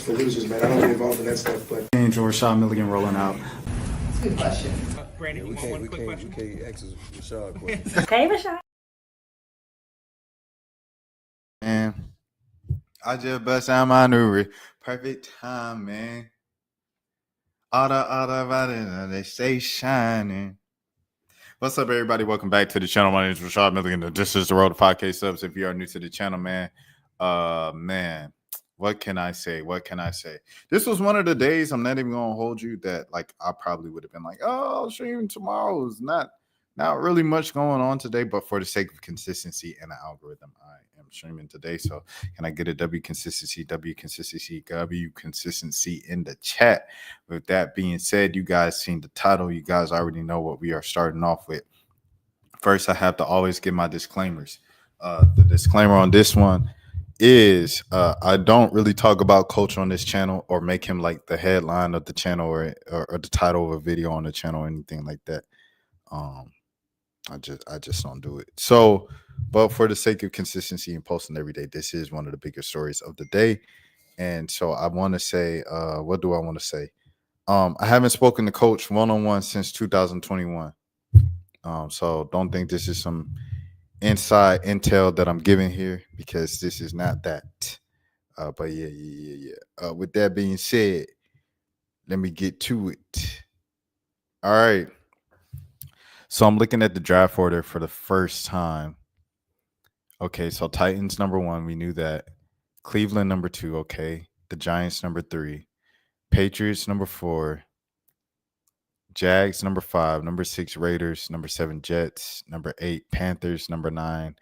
for losers, man. I don't get involved in that stuff, but Angel Rashad Milligan rolling out. That's a good question. Brandon, we can't ask Rashad questions. Hey, Rashad. Man, I just bust out my new perfect time, man. All the they stay shining. What's up, everybody? Welcome back to the channel. My name is Rashad Milligan. This is the road to 5K subs. If you are new to the channel, man, what can I say? This was one of the days, I'm not even gonna hold you, that like I probably would have been like, oh, I'll stream tomorrow. It's not really much going on today, but for the sake of consistency and the algorithm, I am streaming today. So can I get a W consistency in the chat? With that being said, you guys seen the title. You guys already know what we are starting off with. First, I have to always give my disclaimers. The disclaimer on this one is I don't really talk about Coach on this channel or make him like the headline of the channel or the title of a video on the channel or anything like that. I just don't do it. So, but for the sake of consistency and posting every day, this is one of the biggest stories of the day. And so I want to say, what do I want to say? I haven't spoken to Coach one-on-one since 2021. So don't think this is some inside intel that I'm giving here, because this is not that. But yeah. With that being said, let me get to it. All right. So I'm looking at the draft order for the first time. Okay, so Titans number 1, we knew that. Cleveland number 2, okay. The Giants number 3. Patriots number 4. Jags number 5. Number 6, Raiders. Number 7, Jets. Number 8, Panthers. Number 9,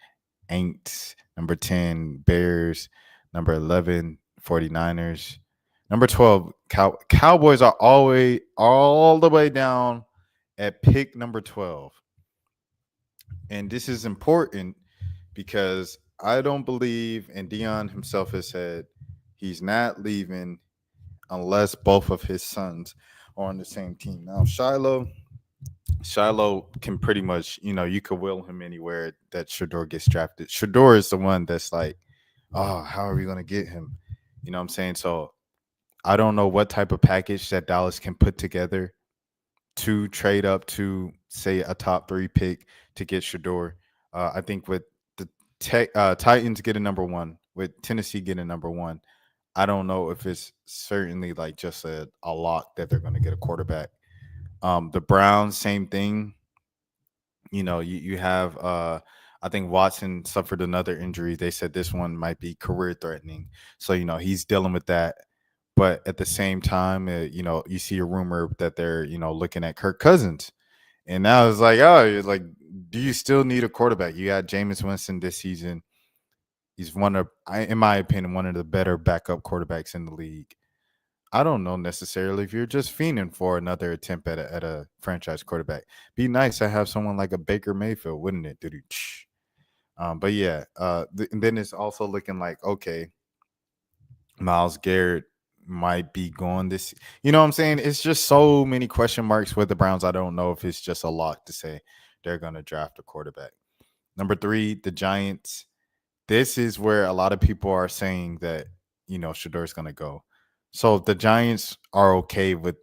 Aints. Number 10, Bears. Number 11, 49ers. Number 12, Cowboys are always all the way down at pick number 12. And this is important because I don't believe, and Deion himself has said, he's not leaving unless both of his sons are on the same team. Now, Shiloh can pretty much, you could will him anywhere that Shador gets drafted. Shador is the one that's like, oh, how are we going to get him? You know what I'm saying? So I don't know what type of package that Dallas can put together to trade up to, say, a top 3 pick to get Shador. I think with the Titans getting number 1, with Tennessee getting number 1, I don't know if it's certainly like just a lock that they're going to get a quarterback. The Browns, same thing. You have, I think Watson suffered another injury. They said this one might be career threatening. So, he's dealing with that. But at the same time, you see a rumor that they're, looking at Kirk Cousins. And now it's like, do you still need a quarterback? You got Jameis Winston this season. He's in my opinion, one of the better backup quarterbacks in the league. I don't know necessarily if you're just fiending for another attempt at a franchise quarterback. Be nice to have someone like a Baker Mayfield, wouldn't it? But yeah, and then it's also looking like, okay, Myles Garrett might be gone this. You know what I'm saying? It's just so many question marks with the Browns. I don't know if it's just a lock to say they're going to draft a quarterback. Number 3, the Giants. This is where a lot of people are saying that, Shador's going to go. So the Giants are okay with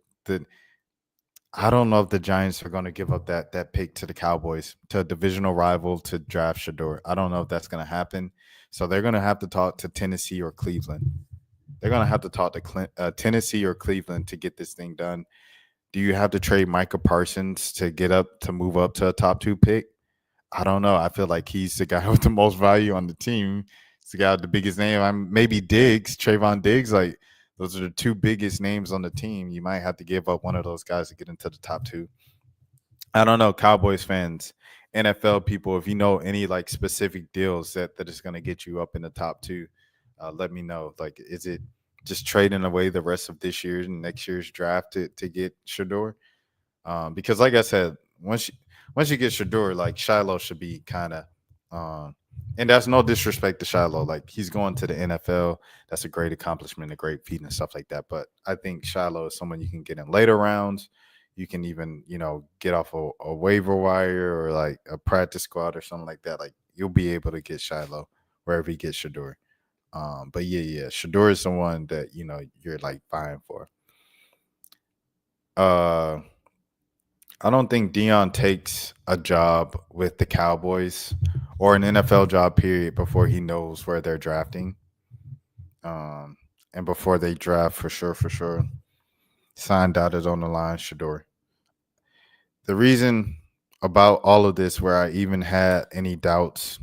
I don't know if the Giants are going to give up that pick to the Cowboys, to a divisional rival, to draft Shador. I don't know if that's going to happen. So they're going to have to talk to Tennessee or Cleveland. They're going to have to talk to Tennessee or Cleveland to get this thing done. Do you have to trade Micah Parsons to move up to a top 2 pick? I don't know. I feel like he's the guy with the most value on the team. He's the guy with the biggest name. Maybe Diggs, Trayvon Diggs. Like, those are the 2 biggest names on the team. You might have to give up one of those guys to get into the top 2. I don't know. Cowboys fans, NFL people, if you know any like specific deals that is going to get you up in the top 2, let me know. Like, is it just trading away the rest of this year's and next year's draft to get Shador? Because like I said, once you get Shador, like Shiloh should be kind of, and that's no disrespect to Shiloh. Like, he's going to the NFL. That's a great accomplishment, a great feat and stuff like that. But I think Shiloh is someone you can get in later rounds. You can even, get off a waiver wire or like a practice squad or something like that. Like, you'll be able to get Shiloh wherever he gets Shador. But yeah, Shador is someone that you're like vying for. I don't think Deion takes a job with the Cowboys or an NFL job period before he knows where they're drafting. And before they draft, for sure, signed dotted on the line, Shador. The reason about all of this, where I even had any doubts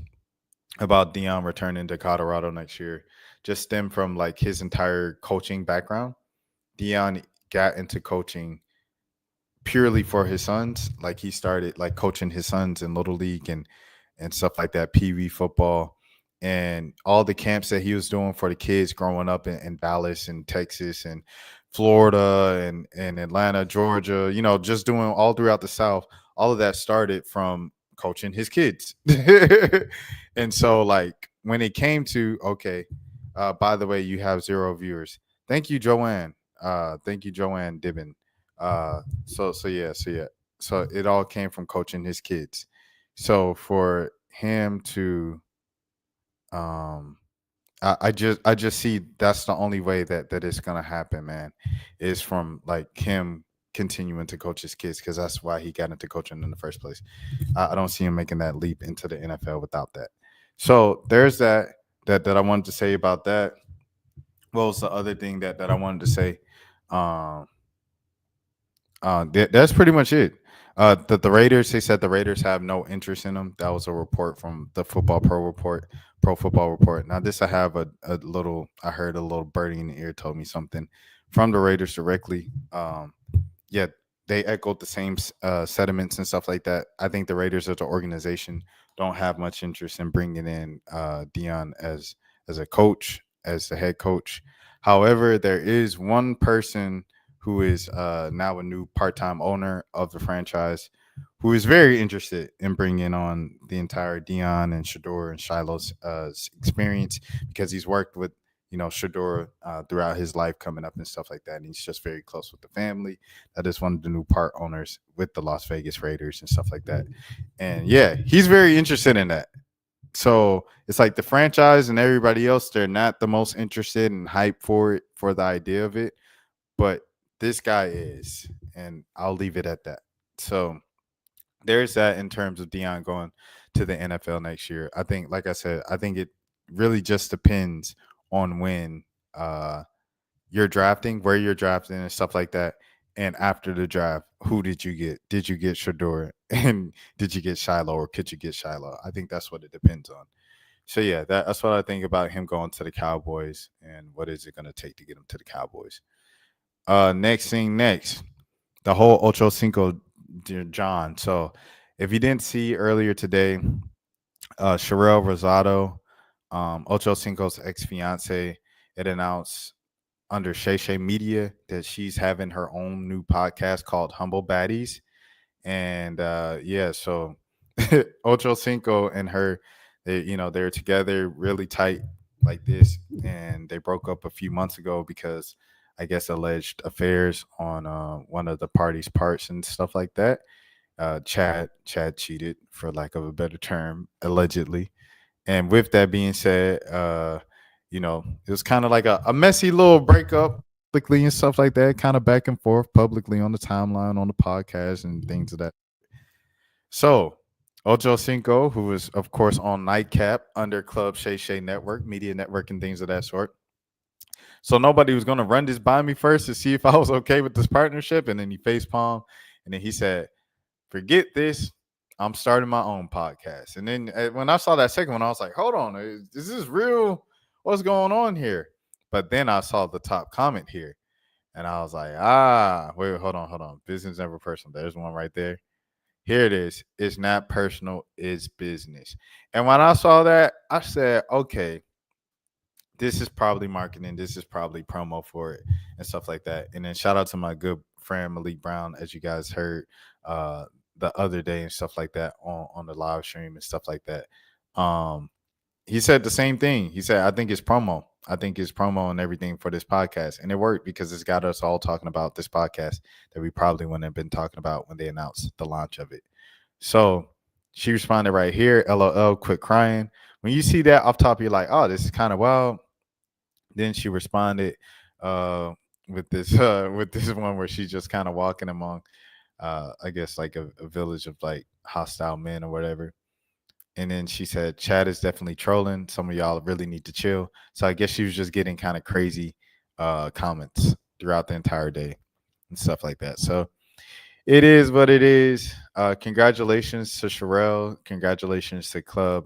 about Deion returning to Colorado next year, just stemmed from like his entire coaching background. Deion got into coaching purely for his sons. Like he started like coaching his sons in little league and stuff like that, pee wee football, and all the camps that he was doing for the kids growing up in Dallas and Texas and Florida and Atlanta, Georgia. Just doing all throughout the South. All of that started from coaching his kids, and so like when it came to by the way, you have 0 viewers. Thank you, Joanne. Thank you, Joanne Dibben. So it all came from coaching his kids. So for him to I just see that's the only way that it's gonna happen, man, is from like him continuing to coach his kids, because that's why he got into coaching in the first place. I don't see him making that leap into the NFL without that. So there's that I wanted to say about that. What was the other thing that I wanted to say? That's pretty much it. The Raiders, they said the Raiders have no interest in him. That was a report from the Pro Football Report. Now, this I have I heard a little birdie in the ear told me something from the Raiders directly. Yeah, they echoed the same sentiments and stuff like that. I think the Raiders as an organization don't have much interest in bringing in Deion as a coach, as the head coach. However, there is one person who is now a new part-time owner of the franchise, who is very interested in bringing on the entire Deion and Shador and Shiloh's experience, because he's worked with Shador throughout his life coming up and stuff like that, and he's just very close with the family. That is one of the new part owners with the Las Vegas Raiders and stuff like that. And yeah, he's very interested in that. So it's like the franchise and everybody else, they're not the most interested and hype for the idea of it, but this guy is, and I'll leave it at that. So there's that in terms of Deion going to the NFL next year. I think, like I said, I think it really just depends on when you're drafting, where you're drafting and stuff like that. And after the draft, who did you get? Did you get Shador? And did you get Shiloh, or could you get Shiloh? I think that's what it depends on. So yeah, that's what I think about him going to the Cowboys, and what is it going to take to get him to the Cowboys. Next, the whole Ocho Cinco John. So if you didn't see earlier today, Sherelle Rosado, Ocho Cinco's ex-fiance, it announced under Shay Shay Media that she's having her own new podcast called Humble Baddies. And so Ocho Cinco and her, they're together really tight like this, and they broke up a few months ago because I guess alleged affairs on one of the party's parts and stuff like that. Chad cheated, for lack of a better term, allegedly. And with that being said, it was kind of like a messy little breakup publicly and stuff like that, kind of back and forth publicly on the timeline, on the podcast and things of that. So Ocho Cinco, who was, of course, on Nightcap under Club Shay Shay Network, Media Network, and things of that sort. So nobody was going to run this by me first to see if I was okay with this partnership. And then he facepalmed. And then he said, forget this. I'm starting my own podcast. And then when I saw that second one, I was like, hold on. Is this real? What's going on here? But then I saw the top comment here. And I was like, wait, hold on. Business never personal. There's one right there. Here it is. It's not personal. It's business. And when I saw that, I said, okay, this is probably marketing. This is probably promo for it and stuff like that. And then shout out to my good friend Malik Brown, as you guys heard the other day and stuff like that on the live stream and stuff like that. He said the same thing. He said, I think it's promo. I think it's promo and everything for this podcast. And it worked because it's got us all talking about this podcast that we probably wouldn't have been talking about when they announced the launch of it. So she responded right here, LOL, quit crying. When you see that off top, you're like, oh, this is kind of wild. Then she responded with this one where she's just kind of walking among I guess like a village of like hostile men or whatever. And then she said, Chad is definitely trolling. Some of y'all really need to chill. So I guess she was just getting kind of crazy comments throughout the entire day and stuff like that. So it is what it is. Congratulations to Sherelle. Congratulations to Club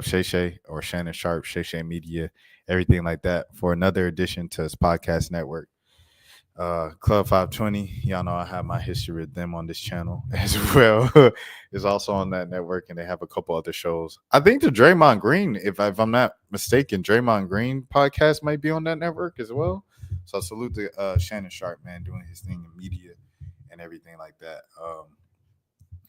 Shay Shay or Shannon Sharp, Shay Shay Media, everything like that for another addition to his podcast network. Club 520, y'all know I have my history with them on this channel as well. Is also on that network, and they have a couple other shows. I think the Draymond Green, if I'm not mistaken, Draymond Green podcast might be on that network as well. So salute to Shannon Sharp, man, doing his thing in media and everything like that.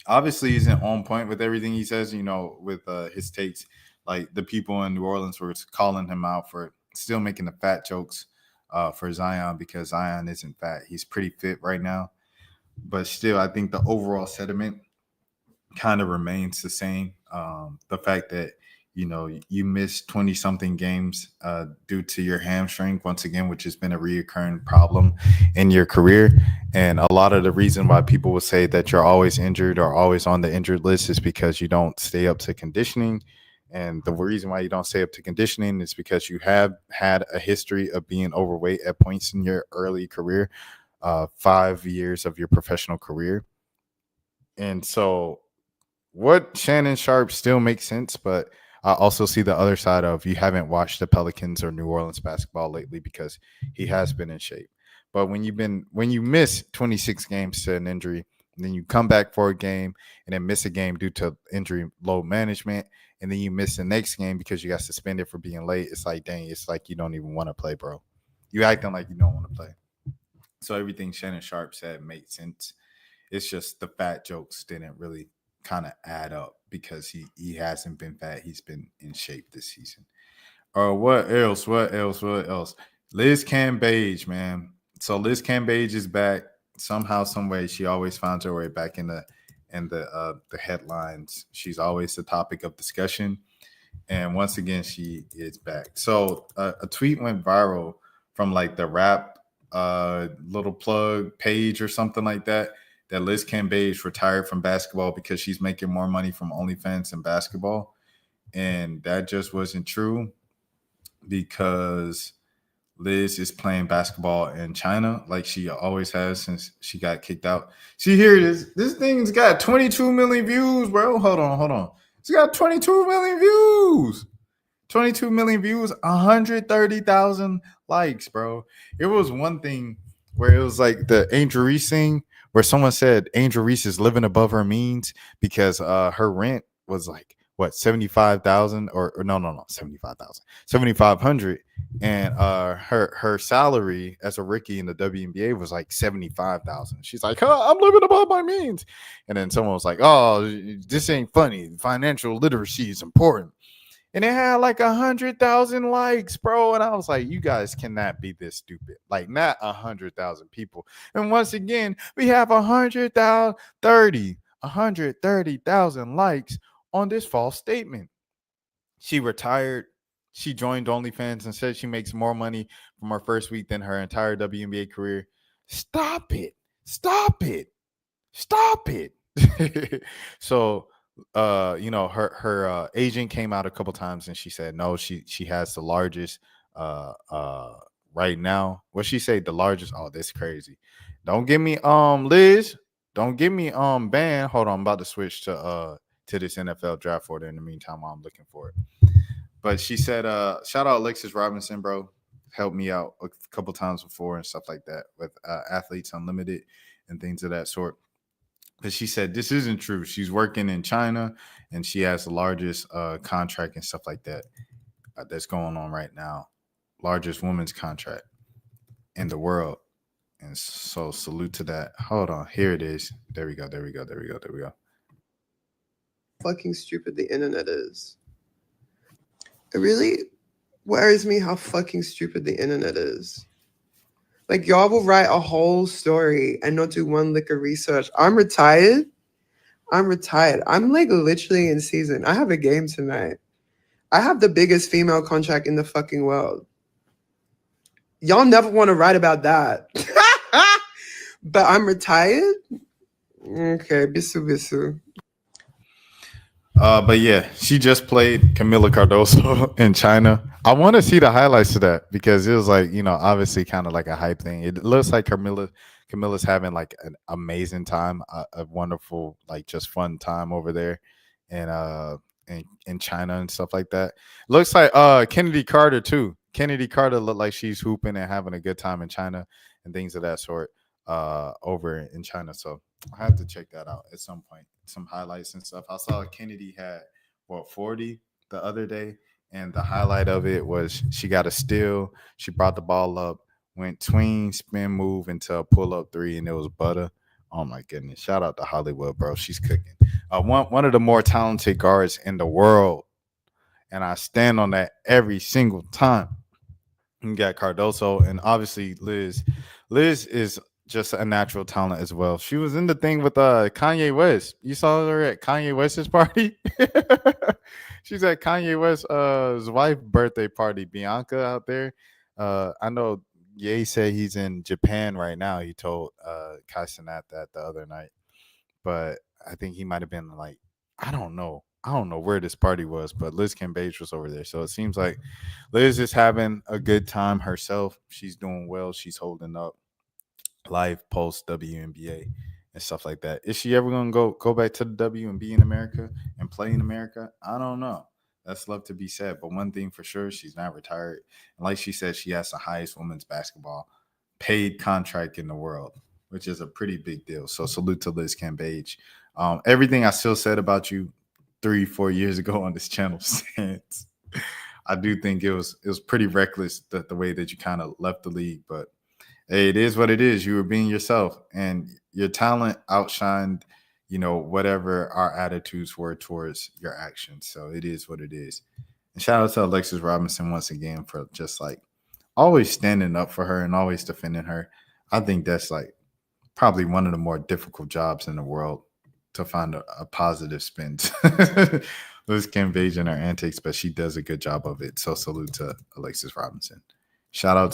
Obviously, he's on point with everything he says. You know, with his takes, like the people in New Orleans were calling him out for still making the fat jokes. For Zion, because Zion isn't fat. He's pretty fit right now. But still, I think the overall sentiment kind of remains the same. The fact that, you know, you missed 20-something games due to your hamstring, once again, which has been a reoccurring problem in your career. And a lot of the reason why people will say that you're always injured or always on the injured list is because you don't stay up to conditioning. And the reason why you don't stay up to conditioning is because you have had a history of being overweight at points in your early career, 5 years of your professional career. And so what Shannon Sharp still makes sense, but I also see the other side of you haven't watched the Pelicans or New Orleans basketball lately because he has been in shape. But when you miss 26 games to an injury, and then you come back for a game and then miss a game due to injury load management, and then you miss the next game because you got suspended for being late, it's like, dang, it's like you don't even want to play, bro. You acting like you don't want to play. So everything Shannon Sharp said made sense. It's just the fat jokes didn't really kind of add up because he hasn't been fat. He's been in shape this season. What else? Liz Cambage, man. So Liz Cambage is back somehow, some way. She always finds her way back in the headlines. She's always the topic of discussion, and once again, she is back. So a tweet went viral from like the rap little plug page or something like that. That Liz Cambage retired from basketball because she's making more money from OnlyFans than basketball, and that just wasn't true because Liz is playing basketball in China like she always has since she got kicked out. See, here it is. This thing's got 22 million views, bro. Hold on. It's got 22 million views. 22 million views, 130,000 likes, bro. It was one thing where it was like the Angel Reese thing where someone said Angel Reese is living above her means because her rent was like, what, 75,000 or no, 75,000, 7,500. And her salary as a rookie in the WNBA was like 75,000. She's like, I'm living above my means. And then someone was like, oh, this ain't funny. Financial literacy is important. And it had like 100,000 likes, bro. And I was like, you guys cannot be this stupid. Like, not 100,000 people. And once again, we have 130,000 likes on this false statement. She retired. She joined OnlyFans and said she makes more money from her first week than her entire WNBA career. Stop it. So her agent came out a couple times and she said no, she has the largest right now. What she say? The largest? Oh, that's crazy. Don't give me Liz. Don't give me banned. Hold on, I'm about to switch to this NFL draft order in the meantime while I'm looking for it. But she said, shout out Alexis Robinson, bro. Helped me out a couple times before and stuff like that with Athletes Unlimited and things of that sort. But she said this isn't true. She's working in China and she has the largest contract and stuff like that that's going on right now. Largest women's contract in the world. And so salute to that. Hold on. Here it is. There we go. Fucking stupid the internet is. It really worries me how fucking stupid the internet is. Like, y'all will write a whole story and not do one lick of research. I'm retired. I'm like literally in season. I have a game tonight. I have the biggest female contract in the fucking world. Y'all never want to write about that. But I'm retired? Okay, bisu bisu. But yeah, she just played Camila Cardoso in China. I want to see the highlights of that because it was like, obviously kind of like a hype thing. It looks like Camilla's having like an amazing time, a wonderful, like just fun time over there in China and stuff like that. Looks like Kennedy Carter too. Kennedy Carter looked like she's hooping and having a good time in China and things of that sort over in China. So I have to check that out at some point. Some highlights and stuff. I saw Kennedy had 40 the other day, and the highlight of it was she got a steal. She brought the ball up, went tween, spin move into a pull up three, and it was butter. Oh my goodness! Shout out to Hollywood, bro. She's cooking. One of the more talented guards in the world, and I stand on that every single time. You got Cardoso and obviously Liz. Liz is just a natural talent as well. She was in the thing with Kanye West. You saw her at Kanye West's party. She's at Kanye West's wife's birthday party. Bianca out there. I know Ye said he's in Japan right now. He told Kai Cenat that the other night, but I think he might have been like, I don't know. I don't know where this party was, but Liz Cambage was over there. So it seems like Liz is having a good time herself. She's doing well. She's holding up live post WNBA and stuff like that. Is she ever gonna go back to the W and be in America and play in America? I don't know. That's love to be said. But one thing for sure, she's not retired. And like she said, she has the highest women's basketball paid contract in the world, which is a pretty big deal. So salute to Liz Cambage. Everything I still said about you 3-4 years ago on this channel stands. I do think it was pretty reckless the way that you kind of left the league, but hey, it is what it is. You were being yourself, and your talent outshined, whatever our attitudes were towards your actions. So it is what it is. And shout out to Alexis Robinson once again for just like always standing up for her and always defending her. I think that's like probably one of the more difficult jobs in the world to find a positive spin. Liz Cambage and her antics, but she does a good job of it. So salute to Alexis Robinson. Shout out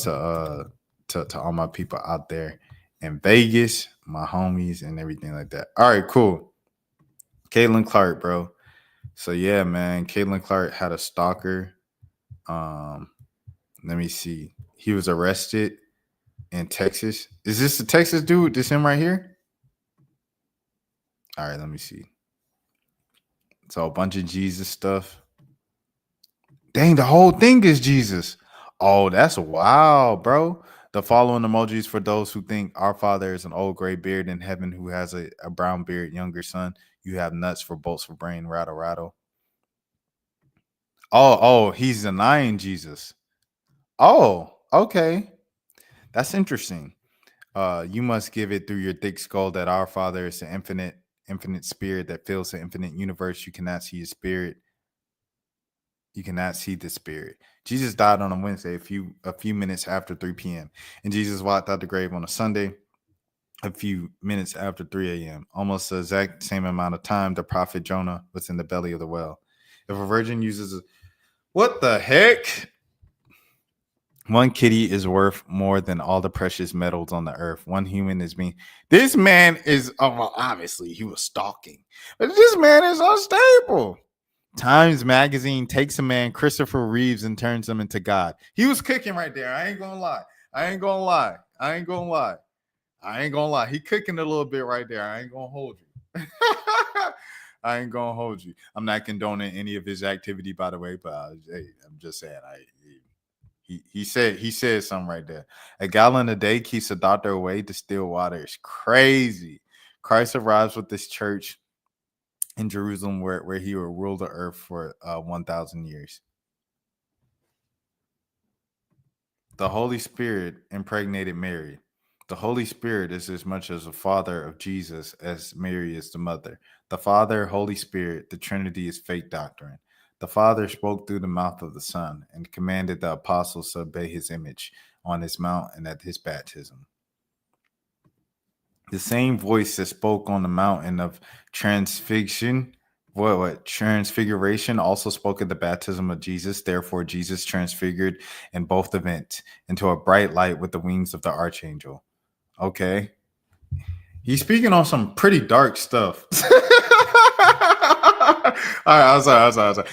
to all my people out there in Vegas, my homies and everything like that. All right, cool. Caitlin Clark, bro. So yeah, man, Caitlin Clark had a stalker. Let me see. He was arrested in Texas. Is this the Texas dude? This him right here? All right, let me see. So a bunch of Jesus stuff. Dang, the whole thing is Jesus. Oh, that's wow, bro. The following emojis for those who think our father is an old gray beard in heaven who has a brown beard younger son. You have nuts for bolts for brain, rattle, rattle. Oh, he's denying Jesus. Oh, okay. That's interesting. You must give it through your thick skull that our Father is the infinite spirit that fills the infinite universe. You cannot see his spirit. You cannot see the spirit. Jesus died on a Wednesday, a few minutes after 3 p.m. And Jesus walked out the grave on a Sunday, a few minutes after 3 a.m. Almost the exact same amount of time the prophet Jonah was in the belly of the whale. If a virgin uses what the heck? One kitty is worth more than all the precious metals on the earth. One human is being. This man is, well, obviously he was stalking, but this man is unstable. Times Magazine takes a man, Christopher Reeves, and turns him into God. He was cooking right there. I ain't gonna lie. He cooking a little bit right there. I ain't gonna hold you. I'm not condoning any of his activity, by the way, but hey, I'm just saying. He said something right there. A gallon a day keeps a doctor away to steal water. It's crazy. Christ arrives with this church in Jerusalem where he will rule the earth for 1,000 years. The Holy Spirit impregnated Mary. The Holy Spirit is as much as the father of Jesus as Mary is the mother. The Father, Holy Spirit, the Trinity is fake doctrine. The Father spoke through the mouth of the Son and commanded the apostles to obey his image on his mount and at his baptism. The same voice that spoke on the mountain of transfiguration What? Transfiguration also spoke of the baptism of Jesus. Therefore, Jesus transfigured in both events into a bright light with the wings of the archangel. Okay. He's speaking on some pretty dark stuff. All right, I'm sorry.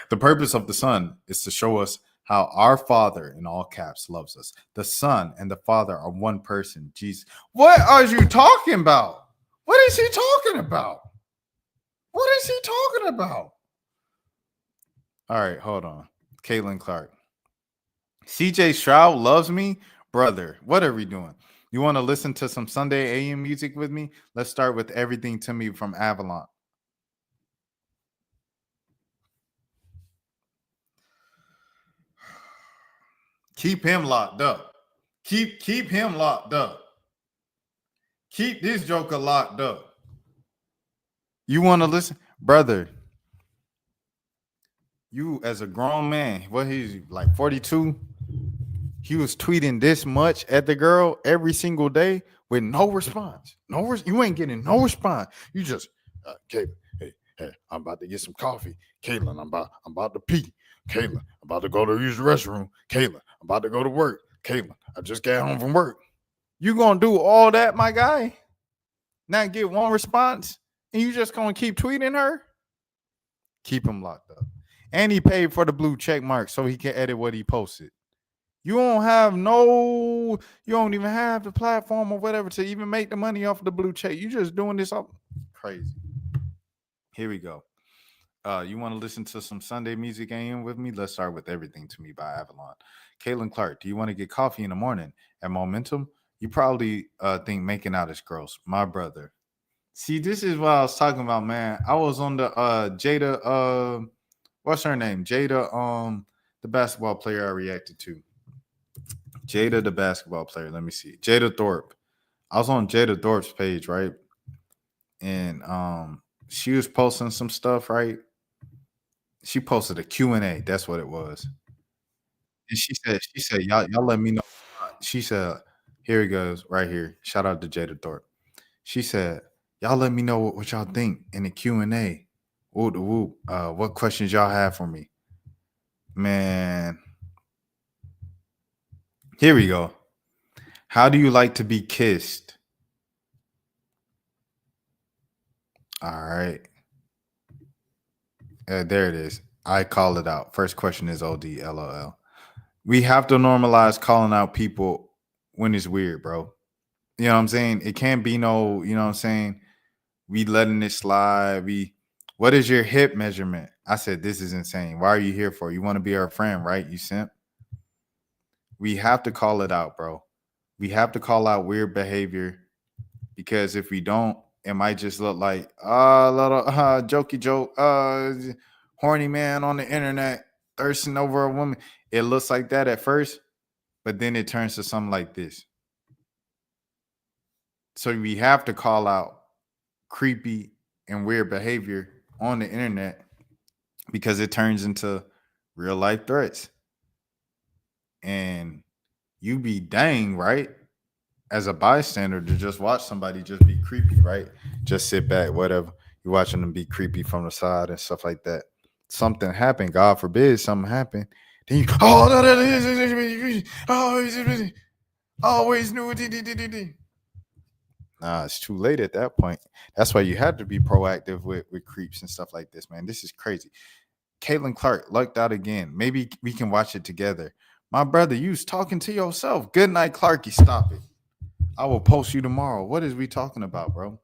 The purpose of the Son is to show us how our Father, in all caps, loves us. The Son and the Father are one person, Jesus. What are you talking about? What is he talking about? What is he talking about? All right, hold on. Caitlin Clark. CJ Stroud loves me. Brother, what are we doing? You want to listen to some Sunday AM music with me? Let's start with Everything to Me from Avalon. Keep him locked up. Keep him locked up. Keep this joker locked up. You want to listen? Brother, you as a grown man, what he's like 42, he was tweeting this much at the girl every single day with no response. You ain't getting no response. You just, Caitlin, hey, I'm about to get some coffee. Caitlin, I'm about to pee. Caitlin, I'm about to go to use the restroom. Caitlin, I'm about to go to work. Caitlin, I just got home from work. You gonna do all that, my guy? Not get one response, and you just gonna keep tweeting her? Keep him locked up. And he paid for the blue check mark so he can edit what he posted. You don't even have the platform or whatever to even make the money off of the blue check. You just doing this up crazy. Here we go. You want to listen to some Sunday music AM with me? Let's start with Everything to Me by Avalon. Caitlin Clark, do you want to get coffee in the morning at Momentum? You probably think making out is gross. My brother. See, this is what I was talking about, man. I was on the Jada, what's her name? Jada, the basketball player I reacted to. Jada, the basketball player. Let me see. Jada Thorpe. I was on Jada Thorpe's page, right? And she was posting some stuff, right? She posted a Q&A. That's what it was. And she said, y'all let me know. She said, here it goes, right here. Shout out to Jada Thorpe. She said, y'all let me know what y'all think in the Q&A. What questions y'all have for me? Man. Here we go. How do you like to be kissed? All right. There it is. I call it out. First question is OD, LOL. We have to normalize calling out people when it's weird, bro. You know what I'm saying? It can't be no, you know what I'm saying? We letting it slide. What is your hip measurement? I said, this is insane. Why are you here for? You want to be our friend, right? You simp. We have to call it out, bro. We have to call out weird behavior because if we don't, it might just look like a little jokey joke, horny man on the internet thirsting over a woman. It looks like that at first, but then it turns to something like this. So we have to call out creepy and weird behavior on the internet because it turns into real life threats. And you be dang, right? As a bystander to just watch somebody just be creepy, right? Just sit back, whatever. You're watching them be creepy from the side and stuff like that. Something happened, God forbid something happened. Then you, always knew it. Nah, it's too late at that point. That's why you have to be proactive with creeps and stuff like this, man. This is crazy. Caitlin Clark lucked out again. Maybe we can watch it together. My brother, you was talking to yourself. Good night, Clarky. Stop it. I will post you tomorrow. What is we talking about, bro?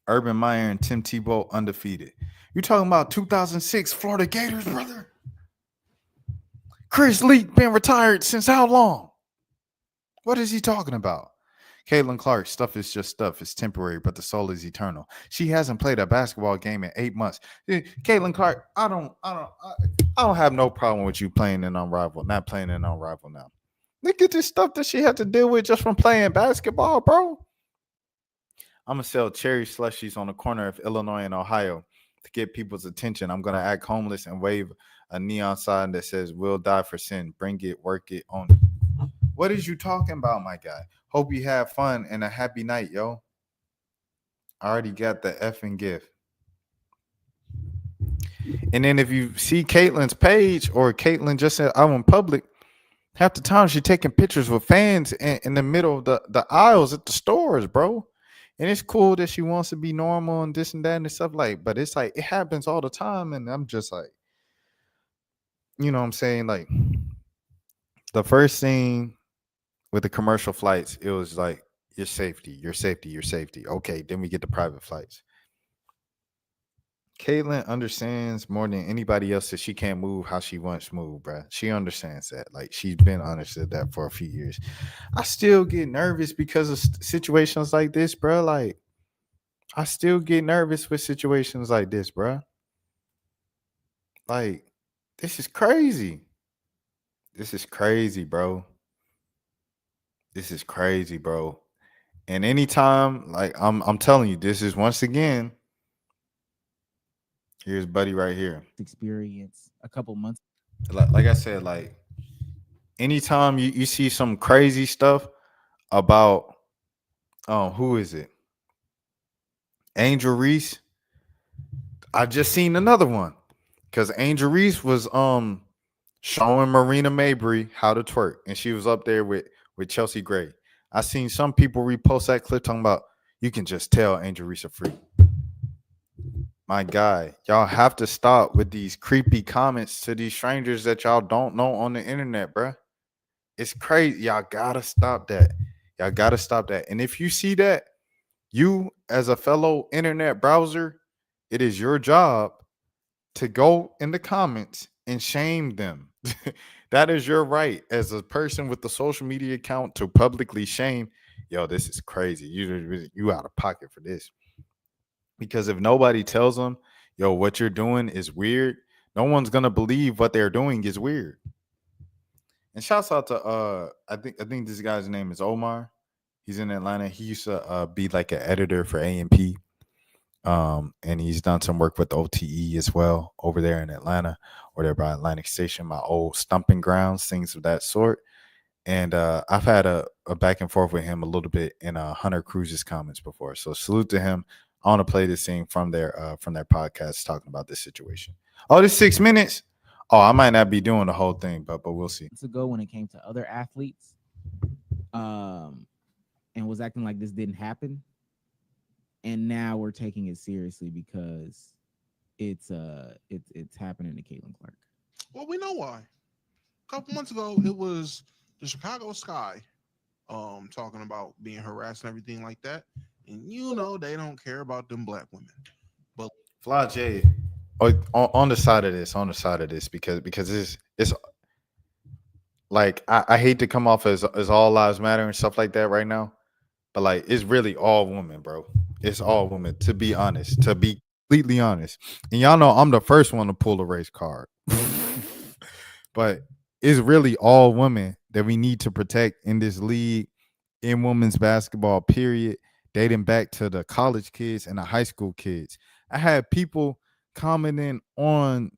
Urban Meyer and Tim Tebow undefeated. You talking about 2006 Florida Gators, brother? Chris Leak been retired since how long? What is he talking about? Caitlin Clark, stuff is just stuff. It's temporary, but the soul is eternal. She hasn't played a basketball game in 8 months. Caitlin Clark, I don't have no problem with you playing in Unrivaled, not playing in Unrivaled now. Look at this stuff that she had to deal with just from playing basketball, bro. I'm going to sell cherry slushies on the corner of Illinois and Ohio to get people's attention. I'm going to act homeless and wave a neon sign that says, "We'll die for sin. Bring it, work it, own it." What is you talking about, my guy? Hope you have fun and a happy night, yo. I already got the effing gift. And then if you see Caitlin's page or Caitlin just out in public, half the time she taking pictures with fans in the middle of the aisles at the stores, bro. And it's cool that she wants to be normal and this and that and stuff like, but it's like it happens all the time. And I'm just like, you know what I'm saying? Like the first thing with the commercial flights, it was like your safety, your safety, your safety. Okay, then we get the private flights. Caitlin understands more than anybody else that she can't move how she wants to move, bruh. She understands that. Like she's been understood that for a few years. I still get nervous because of situations like this, bruh. Like I still get nervous with situations like this, bruh. Like this is crazy. This is crazy, bro. This is crazy, bro. And anytime, like I'm telling you, this is once again. Here's Buddy right here. Experience a couple months. Like I said, like anytime you see some crazy stuff about who is it? Angel Reese. I just seen another one. Because Angel Reese was showing Marina Mabry how to twerk. And she was up there with Chelsea Gray. I seen some people repost that clip talking about you can just tell Angel Reese a freak. My guy, y'all have to stop with these creepy comments to these strangers that y'all don't know on the internet, bruh. It's crazy. Y'all gotta stop that. Y'all gotta stop that. And if you see that, you as a fellow internet browser, it is your job to go in the comments and shame them. That is your right as a person with the social media account to publicly shame. Yo, this is crazy. You out of pocket for this. Because if nobody tells them, yo, what you're doing is weird, no one's gonna believe what they're doing is weird. And shouts out to I think this guy's name is Omar. He's in Atlanta. He used to be like an editor for A&P. And he's done some work with OTE as well over there in Atlanta, or there by Atlantic Station, my old stumping grounds, things of that sort. And I've had a back and forth with him a little bit in Hunter Cruz's comments before. So salute to him. I want to play this thing from their podcast talking about this situation. Oh, this 6 minutes. Oh, I might not be doing the whole thing, but we'll see. Ago when it came to other athletes, and was acting like this didn't happen, and now we're taking it seriously because it's happening to Caitlin Clark. Well, we know why. A couple months ago, it was the Chicago Sky, talking about being harassed and everything like that. And you know they don't care about them black women. But Fly J, on the side of this, because it's like I hate to come off as all lives matter and stuff like that right now, but like it's really all women, bro. It's all women, to be honest, to be completely honest. And y'all know I'm the first one to pull a race card. But it's really all women that we need to protect in this league, in women's basketball, period. Dating back to the college kids and the high school kids. I had people commenting on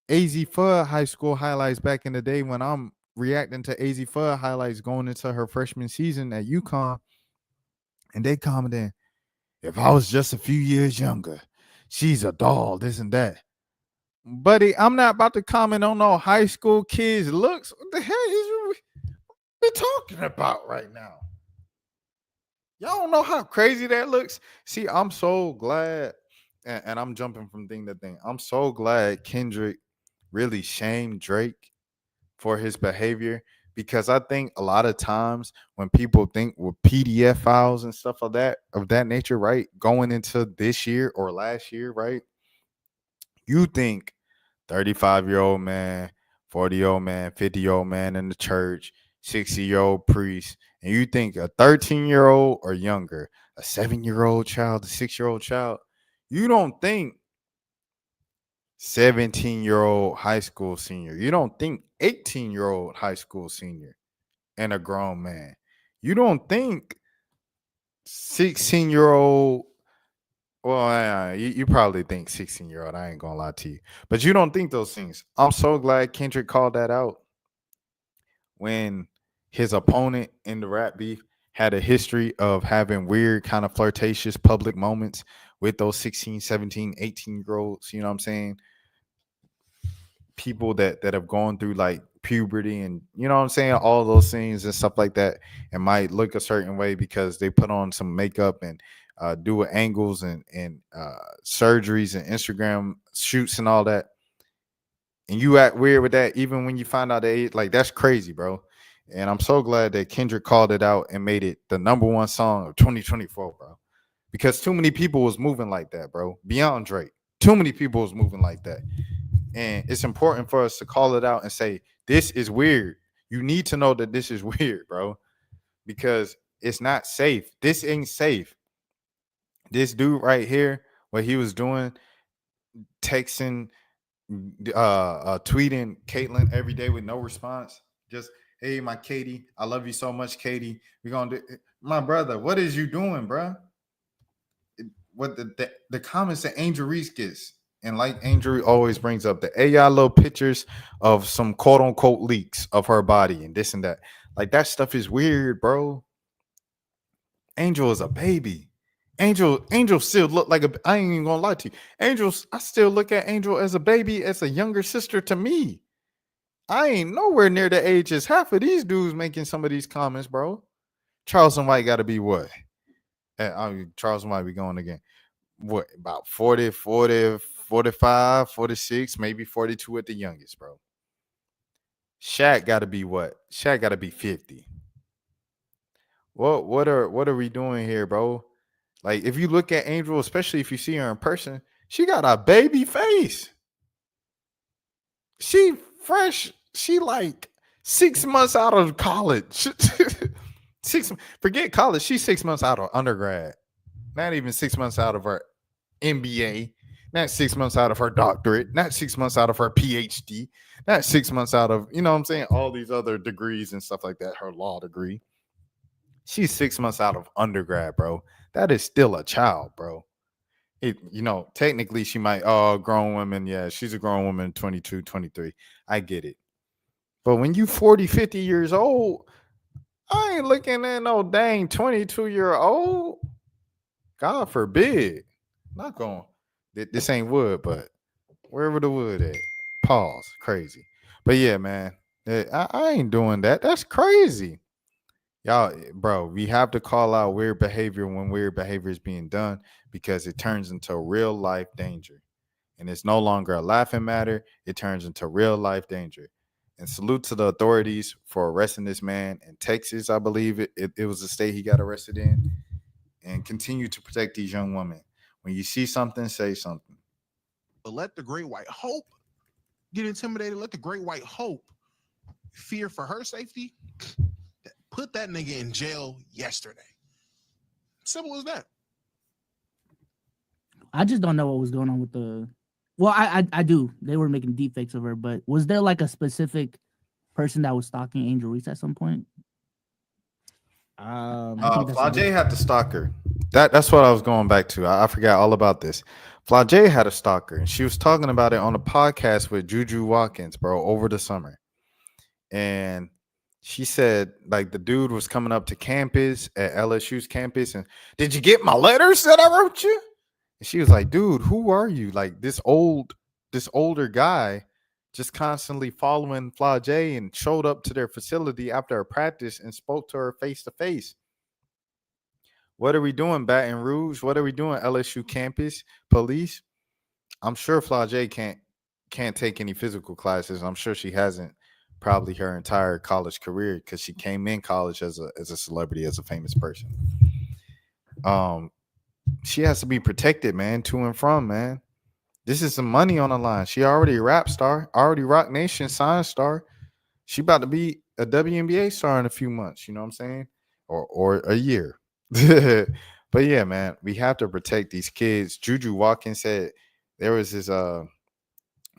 AZ Fudd high school highlights back in the day when I'm reacting to AZ Fudd highlights going into her freshman season at UConn. And they commented, if I was just a few years younger, she's a doll, this and that. Buddy, I'm not about to comment on no high school kids' looks. What the hell is we talking about right now? Y'all don't know how crazy that looks. See, I'm so glad, and I'm jumping from thing to thing. I'm so glad Kendrick really shamed Drake for his behavior, because I think a lot of times when people think with PDF files and stuff of that nature, right, going into this year or last year, right, you think 35-year-old man, 40-year-old man, 50-year-old man in the church, 60-year-old priest, and you think a 13-year-old or younger, a 7-year-old child, a 6-year-old child, you don't think 17-year-old high school senior. You don't think 18-year-old high school senior and a grown man. You don't think 16-year-old. Well, you probably think 16-year-old. I ain't gonna lie to you, but you don't think those things. I'm so glad Kendrick called that out when his opponent in the rap beef had a history of having weird kind of flirtatious public moments with those 16, 17, 18-year-olds, you know what I'm saying? people that have gone through like puberty and you know what I'm saying, all those things and stuff like that, and might look a certain way because they put on some makeup and do angles and surgeries and Instagram shoots and all that, and you act weird with that even when you find out they like that's crazy, bro. And I'm so glad that Kendrick called it out and made it the #1 song of 2024, bro. Because too many people was moving like that, bro. Beyond Drake, too many people was moving like that. And it's important for us to call it out and say, this is weird. You need to know that this is weird, bro, because it's not safe. This ain't safe. This dude right here, what he was doing, texting, tweeting Caitlyn every day with no response. Just, hey, my Katie, I love you so much, Katie. We're going to do, my brother, what is you doing, bro? What the comments that Angel Reese gets. And like Angel always brings up, the AI little pictures of some quote unquote leaks of her body and this and that. Like that stuff is weird, bro. Angel is a baby. Angel still look like I ain't even gonna lie to you. I still look at Angel as a baby, as a younger sister to me. I ain't nowhere near the age as half of these dudes making some of these comments, bro. Charles and White gotta be what? Charles and White be going again. What, about 40, 45, 46, maybe 42 at the youngest, bro. Shaq got to be what? Shaq got to be 50. What are we doing here, bro? Like, if you look at Angel, especially if you see her in person, she got a baby face. She fresh. She like 6 months out of college. Forget college. She's 6 months out of undergrad. Not even 6 months out of her MBA, not 6 months out of her doctorate, not 6 months out of her PhD, not 6 months out of, you know what I'm saying, all these other degrees and stuff like that, her law degree. She's 6 months out of undergrad, bro. That is still a child, bro. Technically she might, grown woman, yeah, she's a grown woman, 22, 23. I get it. But when you 40, 50 years old, I ain't looking at no dang 22-year-old. God forbid. Not going. This ain't wood, but wherever the wood at. Pause. Crazy. But yeah, man. I ain't doing that. That's crazy. Y'all, bro, we have to call out weird behavior when weird behavior is being done because it turns into real life danger. And it's no longer a laughing matter. It turns into real life danger. And salute to the authorities for arresting this man in Texas, I believe it was the state he got arrested in. And continue to protect these young women. When you see something, say something. But let the great white hope get intimidated. Let the great white hope fear for her safety. Put that nigga in jail yesterday. Simple as that. I just don't know what was going on with the. Well, I do. They were making deepfakes of her, but was there like a specific person that was stalking Angel Reese at some point? Flau'jae had the stalker. That's what I was going back to. I forgot all about this. Flau'jae had a stalker, and she was talking about it on a podcast with Juju Watkins, bro, over the summer. And she said, like, the dude was coming up to campus at LSU's campus, and did you get my letters that I wrote you? And she was like, dude, who are you? Like this older guy just constantly following Flau'jae and showed up to their facility after a practice and spoke to her face to face. What are we doing, Baton Rouge? What are we doing, LSU campus police? I'm sure Flau'jae can't take any physical classes. I'm sure she hasn't probably her entire college career because she came in college as a celebrity, as a famous person. She has to be protected, man, to and from, man. This is some money on the line. She already a rap star, already Rock Nation sign star. She about to be a WNBA star in a few months, you know what I'm saying? Or a year. But yeah, man, we have to protect these kids. Juju Watkins said there was this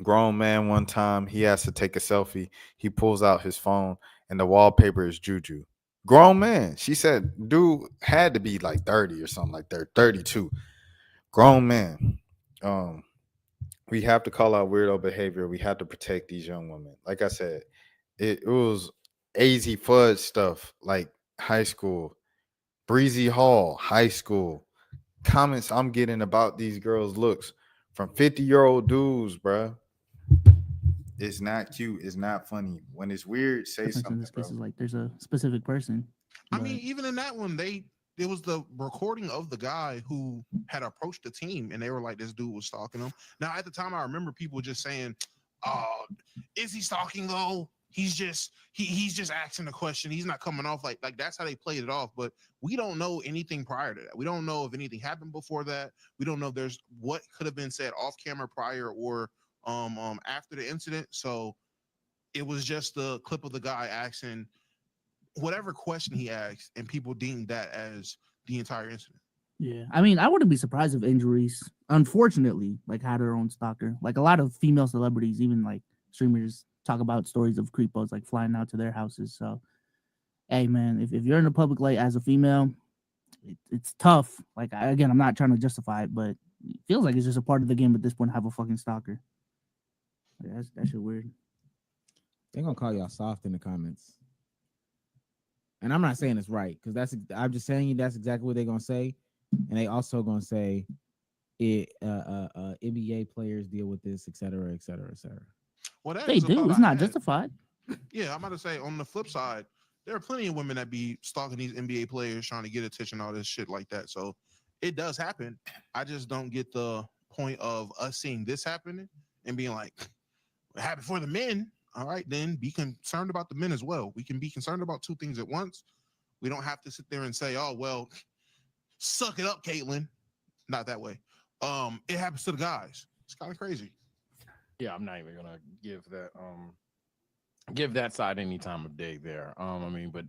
grown man one time. He has to take a selfie. He pulls out his phone and the wallpaper is Juju. Grown man. She said dude had to be like 30 or something like that. 32. Grown man. We have to call out weirdo behavior. We have to protect these young women. Like I said, it was AZ Fudge stuff, like high school. Breezy Hall, high school. Comments I'm getting about these girls' looks from 50-year-old dudes, bro. It's not cute. It's not funny. When it's weird, say Difference in something, this bro. case is like there's a specific person. I but- mean, even in that one, it was the recording of the guy who had approached the team, and they were like, "This dude was stalking him." Now, at the time, I remember people just saying, "Is he stalking though? He's just he's just asking the question. He's not coming off like that's how they played it off." But we don't know anything prior to that. We don't know if anything happened before that. We don't know if there's what could have been said off camera prior or after the incident. So it was just the clip of the guy asking whatever question he asked, and people deemed that as the entire incident. Yeah, I mean, I wouldn't be surprised if injuries, unfortunately, like had her own stalker. Like a lot of female celebrities, even like streamers, talk about stories of creepos like flying out to their houses. So, hey, man, if you're in the public light as a female, it's tough. Like again, I'm not trying to justify it, but it feels like it's just a part of the game at this point to have a fucking stalker. Like, that shit weird. They're gonna call y'all soft in the comments. And I'm not saying it's right, because I'm just saying you that's exactly what they're gonna say. And they also gonna say NBA players deal with this, et cetera, et cetera, et cetera. Well, that They is a do. thought It's I not had. justified. Yeah, I'm about to say on the flip side, there are plenty of women that be stalking these NBA players trying to get attention, all this shit like that. So it does happen. I just don't get the point of us seeing this happening and being like, it happened for the men. All right, then be concerned about the men as well. We can be concerned about two things at once. We don't have to sit there and say, oh, well, suck it up, Caitlin. Not that way. It happens to the guys. It's kind of crazy. Yeah, I'm not even gonna give that side any time of day there. I mean, but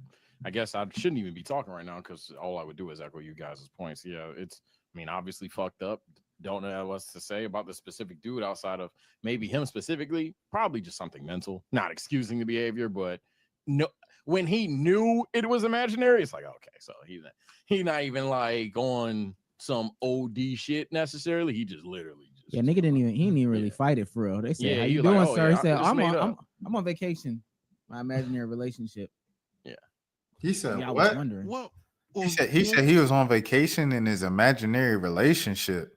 I guess I shouldn't even be talking right now because all I would do is echo you guys' points. Yeah, I mean, obviously fucked up. Don't know what to say about the specific dude outside of maybe him specifically. Probably just something mental. Not excusing the behavior, but no. When he knew it was imaginary, it's like, okay, so he's not even like on some OD shit necessarily. He just literally just Yeah, nigga didn't even really fight it for real. They said, Yeah, "How he you like, doing, oh, sir?" yeah, He said, I just made up. I'm on vacation. My imaginary relationship." He said, Yeah, I was "What?" wondering. Well, He said he was on vacation in his imaginary relationship.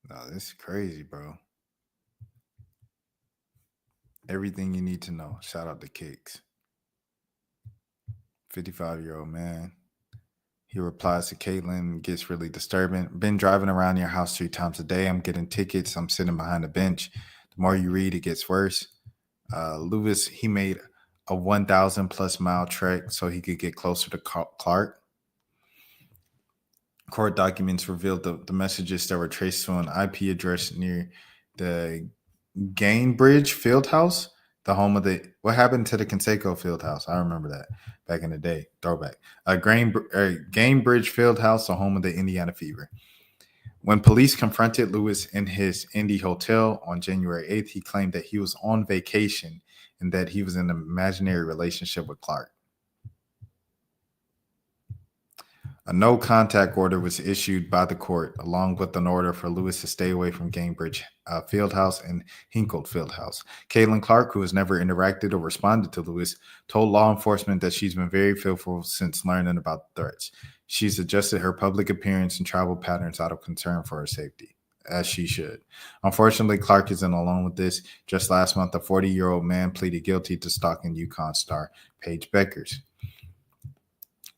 No, this is crazy, bro. Everything you need to know. Shout out to Kicks. 55-year-old man. He replies to Caitlin, gets really disturbing. Been driving around your house 3 times a day. I'm getting tickets. I'm sitting behind the bench. The more you read, it gets worse. Lewis, he made a 1,000 plus mile trek so he could get closer to Clark. Court documents revealed the messages that were traced to an IP address near the Cambage Fieldhouse, the home of what happened to the Conseco Fieldhouse? I remember that back in the day. Throwback. Cambage Fieldhouse, the home of the Indiana Fever. When police confronted Lewis in his Indy hotel on January 8th, he claimed that he was on vacation and that he was in an imaginary relationship with Clark. A no-contact order was issued by the court, along with an order for Lewis to stay away from Cambage Fieldhouse and Hinkle Fieldhouse. Caitlin Clark, who has never interacted or responded to Lewis, told law enforcement that she's been very fearful since learning about the threats. She's adjusted her public appearance and travel patterns out of concern for her safety, as she should. Unfortunately, Clark isn't alone with this. Just last month, a 40-year-old man pleaded guilty to stalking UConn star Paige Beckers.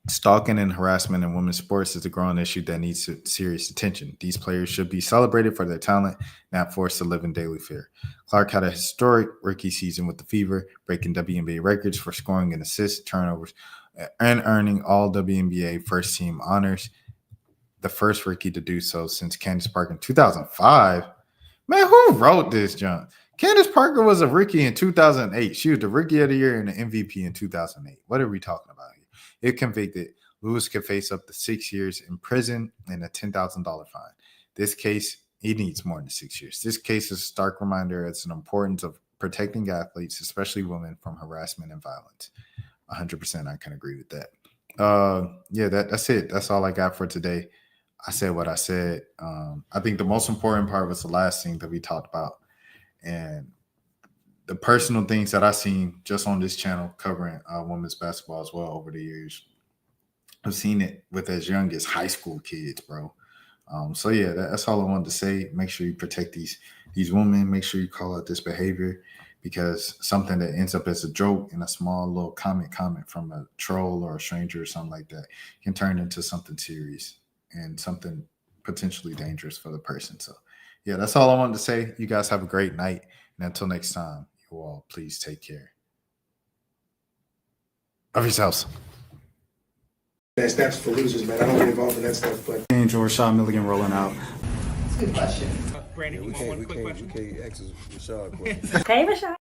Stalking and harassment in women's sports is a growing issue that needs serious attention. These players should be celebrated for their talent, not forced to live in daily fear. Clark had a historic rookie season with the Fever, breaking WNBA records for scoring and assists, turnovers, and earning all WNBA first-team honors, the first rookie to do so since Candace Parker in 2005. Man, who wrote this junk? Candace Parker was a rookie in 2008. She was the Rookie of the Year and the MVP in 2008. What are we talking about here? If convicted, Lewis could face up to 6 years in prison and a $10,000 fine. This case, he needs more than 6 years. This case is a stark reminder of the importance of protecting athletes, especially women, from harassment and violence. 100%, I can agree with that. That's it. That's all I got for today. I said what I said. I think the most important part was the last thing that we talked about, and the personal things that I've seen just on this channel covering women's basketball as well over the years. I've seen it with as young as high school kids, bro. So yeah, that's all I wanted to say. Make sure you protect these women. Make sure you call out this behavior, because something that ends up as a joke and a small little comment from a troll or a stranger or something like that can turn into something serious and something potentially dangerous for the person. So yeah, that's all I wanted to say. You guys have a great night, and until next time, you all please take care of yourselves. That's for losers, man. I don't get involved in that stuff, but. Angel Rashad Milligan rolling out. Yeah, we can't ask Rashad questions. Hey, Rashad.